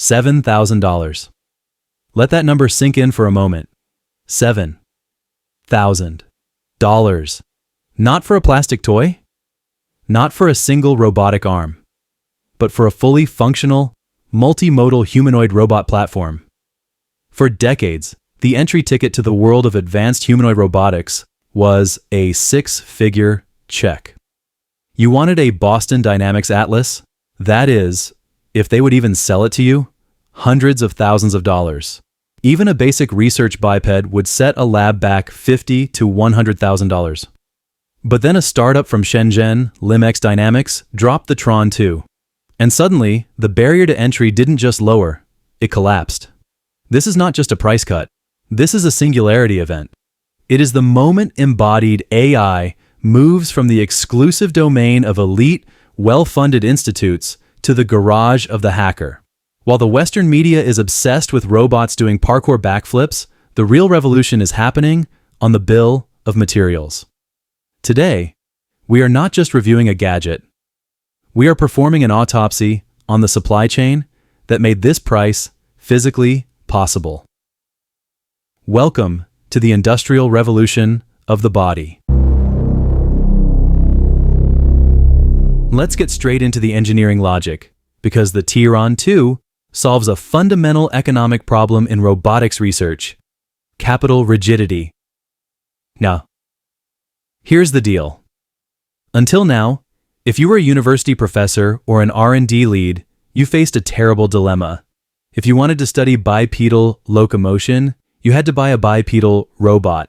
$7,000. Let that number sink in for a moment. $7,000. Not for a plastic toy, not for a single robotic arm, but for a fully functional, multimodal humanoid robot platform. For decades, the entry ticket to the world of advanced humanoid robotics was a six-figure check. You wanted a Boston Dynamics Atlas? That is, if they would even sell it to you, hundreds of thousands of dollars. Even a basic research biped would set a lab back $50,000 to $100,000. But then a startup from Shenzhen, LimX Dynamics, dropped the TRON 2. And suddenly, the barrier to entry didn't just lower, it collapsed. This is not just a price cut. This is a singularity event. It is the moment embodied AI moves from the exclusive domain of elite, well-funded institutes to the garage of the hacker. While the Western media is obsessed with robots doing parkour backflips, the real revolution is happening on the bill of materials. Today, we are not just reviewing a gadget. We are performing an autopsy on the supply chain that made this price physically possible. Welcome to the industrial revolution of the body. Let's get straight into the engineering logic, because the TRON 2 solves a fundamental economic problem in robotics research: capital rigidity. Now, here's the deal. Until now, if you were a university professor or an R&D lead, you faced a terrible dilemma. If you wanted to study bipedal locomotion, you had to buy a bipedal robot.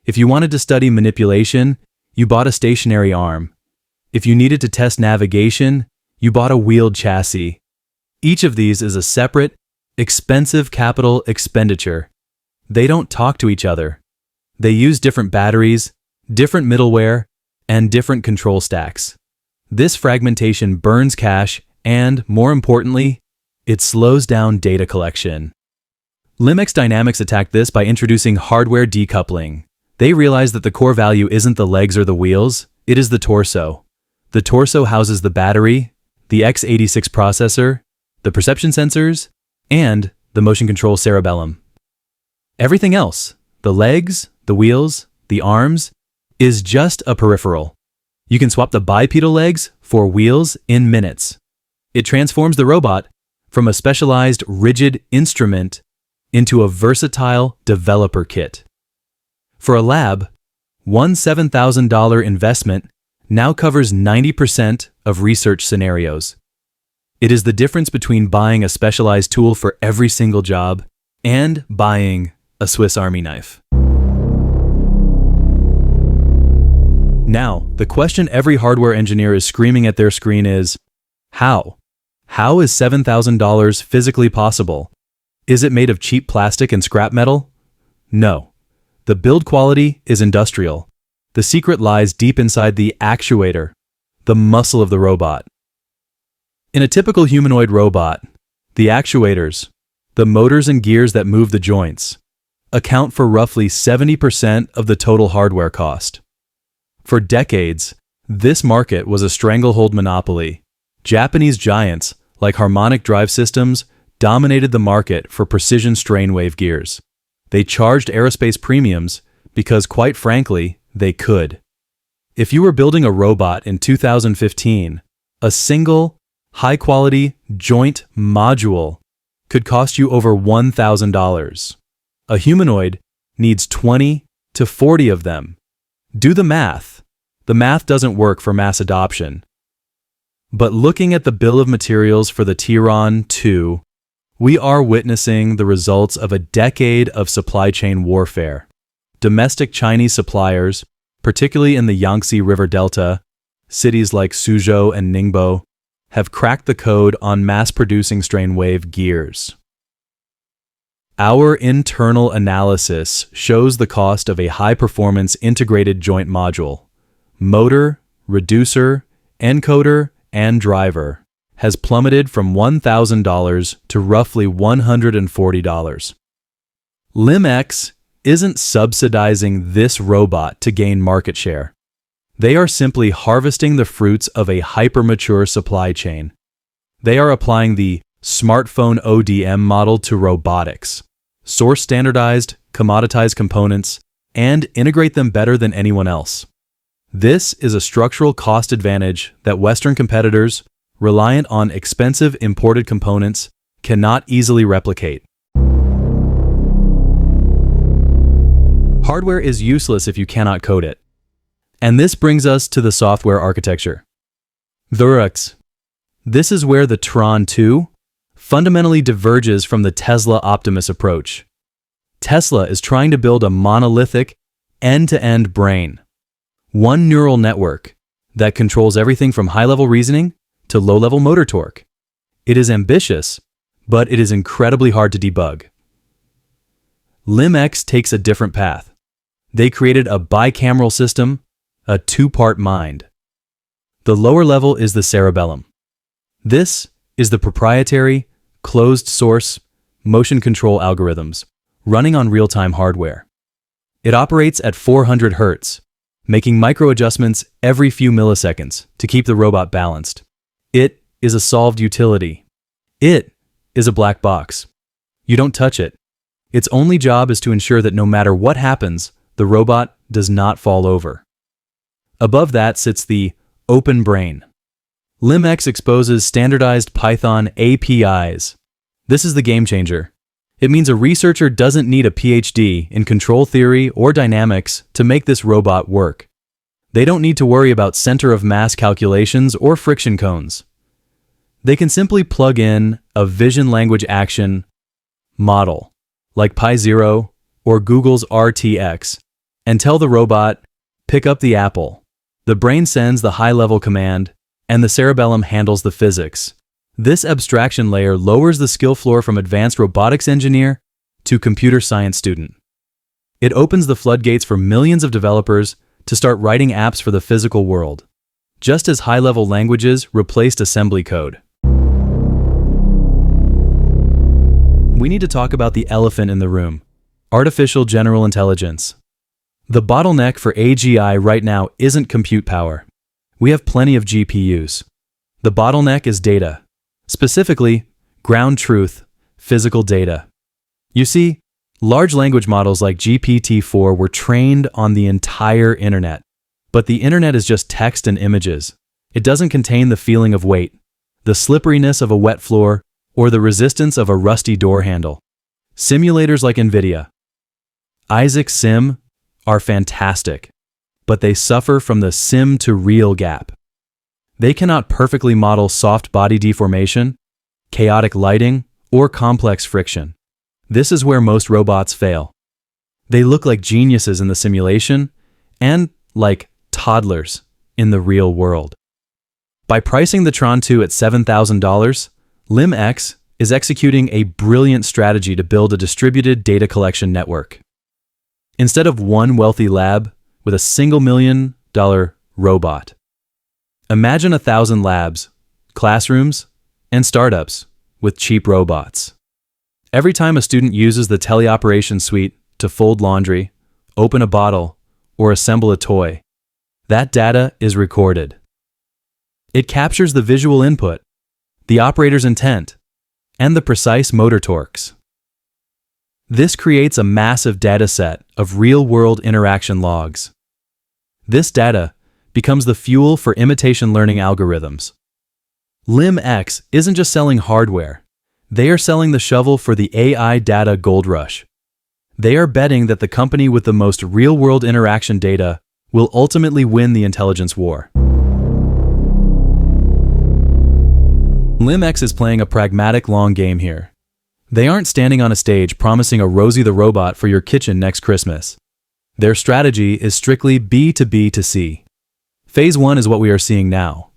If you wanted to study manipulation, you bought a stationary arm. If you needed to test navigation, you bought a wheeled chassis. Each of these is a separate, expensive capital expenditure. They don't talk to each other. They use different batteries, different middleware, and different control stacks. This fragmentation burns cash and, more importantly, it slows down data collection. LimX Dynamics attacked this by introducing hardware decoupling. They realized that the core value isn't the legs or the wheels, it is the torso. The torso houses the battery, the x86 processor, the perception sensors, and the motion control cerebellum. Everything else, the legs, the wheels, the arms, is just a peripheral. You can swap the bipedal legs for wheels in minutes. It transforms the robot from a specialized rigid instrument into a versatile developer kit. For a lab, one $7,000 investment now covers 90% of research scenarios. It is the difference between buying a specialized tool for every single job and buying a Swiss Army knife. Now, the question every hardware engineer is screaming at their screen is, how? How is $7,000 physically possible? Is it made of cheap plastic and scrap metal? No. The build quality is industrial. The secret lies deep inside the actuator, the muscle of the robot. In a typical humanoid robot, the actuators, the motors and gears that move the joints, account for roughly 70% of the total hardware cost. For decades, this market was a stranglehold monopoly. Japanese giants, like Harmonic Drive Systems, dominated the market for precision strain wave gears. They charged aerospace premiums because, quite frankly, they could. If you were building a robot in 2015, a single, high-quality joint module could cost you over $1,000. A humanoid needs 20 to 40 of them. Do the math. The math doesn't work for mass adoption. But looking at the bill of materials for the TRON 2, we are witnessing the results of a decade of supply chain warfare. Domestic Chinese suppliers, particularly in the Yangtze River Delta, cities like Suzhou and Ningbo, have cracked the code on mass-producing strain wave gears. Our internal analysis shows the cost of a high-performance integrated joint module, motor, reducer, encoder, and driver, has plummeted from $1,000 to roughly $140. LimX isn't subsidizing this robot to gain market share. They are simply harvesting the fruits of a hyper-mature supply chain. They are applying the smartphone ODM model to robotics. Source standardized, commoditized components, and integrate them better than anyone else. This is a structural cost advantage that Western competitors, reliant on expensive imported components, cannot easily replicate. Hardware is useless if you cannot code it. And this brings us to the software architecture. DiSus-Z. This is where the TRON 2 fundamentally diverges from the Tesla Optimus approach. Tesla is trying to build a monolithic, end-to-end brain. One neural network that controls everything from high-level reasoning to low-level motor torque. It is ambitious, but it is incredibly hard to debug. LimX takes a different path. They created a bicameral system, a two-part mind. The lower level is the Cerebellum. This is the proprietary, closed-source, motion control algorithms running on real-time hardware. It operates at 400 Hz, making micro-adjustments every few milliseconds to keep the robot balanced. It is a solved utility. It is a black box. You don't touch it. Its only job is to ensure that no matter what happens, the robot does not fall over. Above that sits the open brain. LimX exposes standardized Python APIs. This is the game changer. It means a researcher doesn't need a PhD in control theory or dynamics to make this robot work. They don't need to worry about center of mass calculations or friction cones. They can simply plug in a vision language action model, like Pi0 or Google's RTX, and tell the robot, pick up the apple. The brain sends the high-level command, and the cerebellum handles the physics. This abstraction layer lowers the skill floor from advanced robotics engineer to computer science student. It opens the floodgates for millions of developers to start writing apps for the physical world, just as high-level languages replaced assembly code. We need to talk about the elephant in the room: artificial general intelligence. The bottleneck for AGI right now isn't compute power. We have plenty of GPUs. The bottleneck is data, specifically ground truth, physical data. You see, large language models like GPT-4 were trained on the entire internet, but the internet is just text and images. It doesn't contain the feeling of weight, the slipperiness of a wet floor, or the resistance of a rusty door handle. Simulators like NVIDIA, Isaac Sim, are fantastic, but they suffer from the sim-to-real gap. They cannot perfectly model soft body deformation, chaotic lighting, or complex friction. This is where most robots fail. They look like geniuses in the simulation and like toddlers in the real world. By pricing the TRON 2 at $7,000, LimX is executing a brilliant strategy to build a distributed data collection network. Instead of one wealthy lab with a single $1 million robot, imagine 1,000 labs, classrooms, and startups with cheap robots. Every time a student uses the teleoperation suite to fold laundry, open a bottle, or assemble a toy, that data is recorded. It captures the visual input, the operator's intent, and the precise motor torques. This creates a massive data set of real-world interaction logs. This data becomes the fuel for imitation learning algorithms. LimX isn't just selling hardware. They are selling the shovel for the AI data gold rush. They are betting that the company with the most real-world interaction data will ultimately win the intelligence war. LimX is playing a pragmatic long game here. They aren't standing on a stage promising a Rosie the robot for your kitchen next Christmas. Their strategy is strictly B to B to C. Phase 1 is what we are seeing now.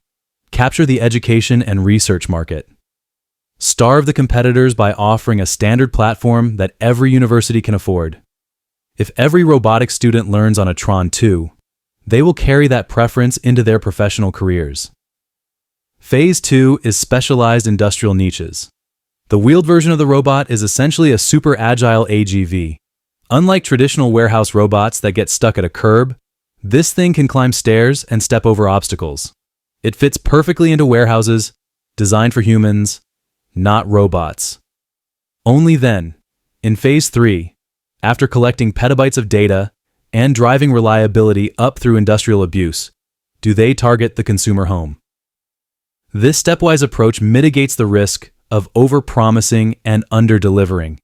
Capture the education and research market. Starve the competitors by offering a standard platform that every university can afford. If every robotics student learns on a TRON 2, they will carry that preference into their professional careers. Phase 2 is specialized industrial niches. The wheeled version of the robot is essentially a super agile AGV. Unlike traditional warehouse robots that get stuck at a curb, this thing can climb stairs and step over obstacles. It fits perfectly into warehouses, designed for humans, not robots. Only then, in Phase 3, after collecting petabytes of data and driving reliability up through industrial abuse, do they target the consumer home. This stepwise approach mitigates the risk of overpromising and under-delivering,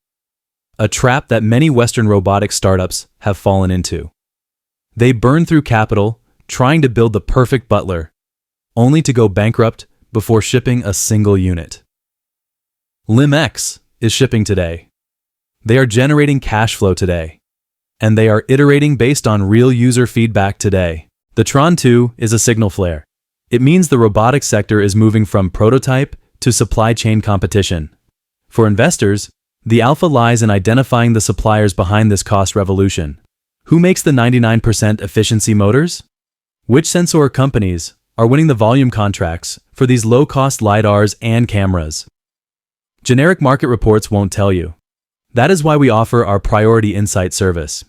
a trap that many Western robotics startups have fallen into. They burn through capital trying to build the perfect butler, only to go bankrupt before shipping a single unit. LimX is shipping today. They are generating cash flow today, and they are iterating based on real user feedback today. The TRON 2 is a signal flare. It means the robotics sector is moving from prototype to supply chain competition. For investors, the alpha lies in identifying the suppliers behind this cost revolution. Who makes the 99% efficiency motors? Which sensor companies are winning the volume contracts for these low-cost LiDARs and cameras? Generic market reports won't tell you. That is why we offer our Priority Insight service.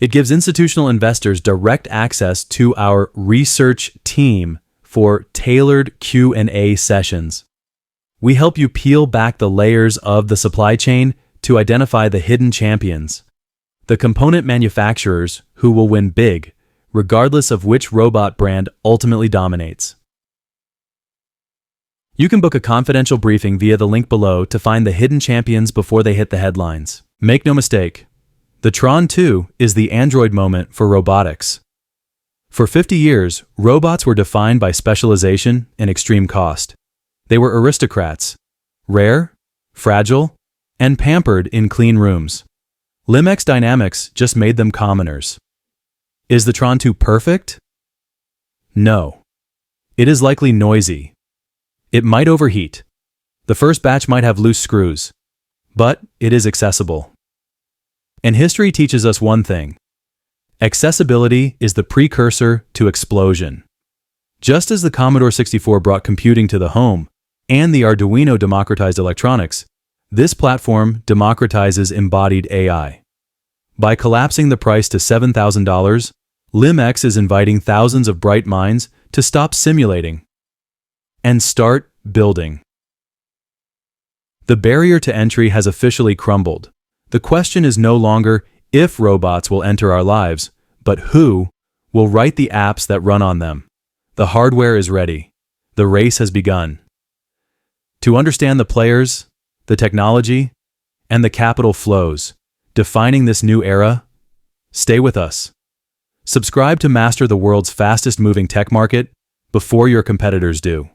It gives institutional investors direct access to our research team for tailored Q&A sessions. We help you peel back the layers of the supply chain to identify the hidden champions, the component manufacturers who will win big, regardless of which robot brand ultimately dominates. You can book a confidential briefing via the link below to find the hidden champions before they hit the headlines. Make no mistake, the TRON 2 is the Android moment for robotics. For 50 years, robots were defined by specialization and extreme cost. They were aristocrats, rare, fragile, and pampered in clean rooms. LimX Dynamics just made them commoners. Is the TRON 2 perfect? No. It is likely noisy. It might overheat. The first batch might have loose screws. But it is accessible. And history teaches us one thing. Accessibility is the precursor to explosion. Just as the Commodore 64 brought computing to the home, and the Arduino democratized electronics, this platform democratizes embodied AI. By collapsing the price to $7,000, LimX is inviting thousands of bright minds to stop simulating and start building. The barrier to entry has officially crumbled. The question is no longer if robots will enter our lives, but who will write the apps that run on them. The hardware is ready. The race has begun. To understand the players, the technology, and the capital flows defining this new era, stay with us. Subscribe to master the world's fastest moving tech market before your competitors do.